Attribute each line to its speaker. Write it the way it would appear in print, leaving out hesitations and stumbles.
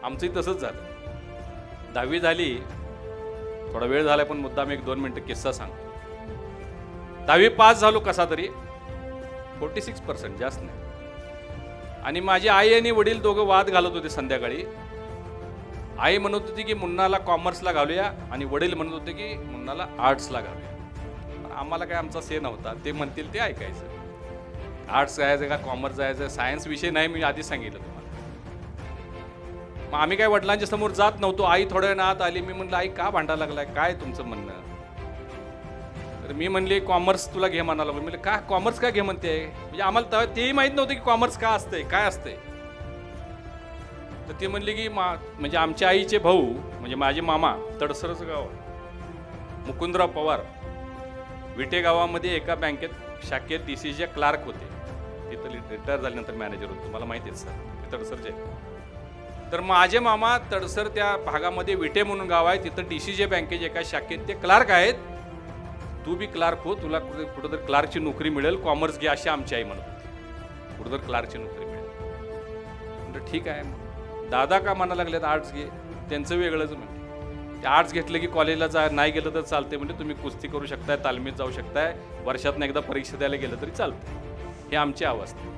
Speaker 1: आमचंही तसंच झालं. 10वी झाली, थोडा वेळ झाला पण मुद्दाम 1-2 मिनिटं किस्सा सांगतो. 10वी पास झालो कसा तरी, 46% जास्त नाही. आणि माझी आई आणि वडील दोघं वाद घालत होते संध्याकाळी. आई म्हणत होती की मुन्नाला कॉमर्सला घालूया आणि वडील म्हणत होते की मुन्नाला आर्ट्सला घालूया. आम्हाला काय आमचा से नव्हता, ते म्हणतील ते ऐकायचं. आर्ट्स जायचं का कॉमर्स जायचं, सायन्स विषय नाही, मी आधीच सांगितलं तुम्हाला. मग आम्ही काय वडिलांच्या समोर जात नव्हतो. आई थोड्या वेळ आत आली. मी म्हणलं आई का भांडा लागलाय, काय तुमचं म्हणणं? तर मी म्हणले कॉमर्स तुला घे म्हणाला. म्हणजे का कॉमर्स का घे म्हणते? म्हणजे आम्हाला तेही माहीत नव्हतं की कॉमर्स का असतंय, काय असतंय. तर ते म्हणले की म्हणजे आमच्या आईचे भाऊ म्हणजे माझे मामा, तडसरचं गाव, मुकुंदराव पवार, विटे गावामध्ये एका बँकेत शाखेत DCचे क्लार्क होते. तिथं रिटायर झाल्यानंतर मॅनेजर होते. तुम्हाला माहिती आहे सर, ते तडसरचे. तर माझे मामा तडसर त्या भागामध्ये विटे म्हणून गाव आहे, तिथं DCचे बँकेच्या एका शाखेत ते क्लार्क आहेत. तू बी क्लार्क हो, तुला कुठंतरी क्लार्कची नोकरी मिळेल, कॉमर्स घे अशी आमची आई म्हणत होती. कुठंतरी क्लार्कची नोकरी मिळेल. म्हटलं ठीक आहे. दादा का म्हणा लागलेत आर्ट्स घे, त्यांचं वेगळंच. म्हणजे ते आर्ट्स घेतलं की कॉलेजला नाही गेलं तर चालते. म्हणजे तुम्ही कुस्ती करू शकताय, तालमीत जाऊ शकताय, वर्षातनं एकदा परीक्षा द्यायला गेलं तरी चालतं. हे आमची अवस्था.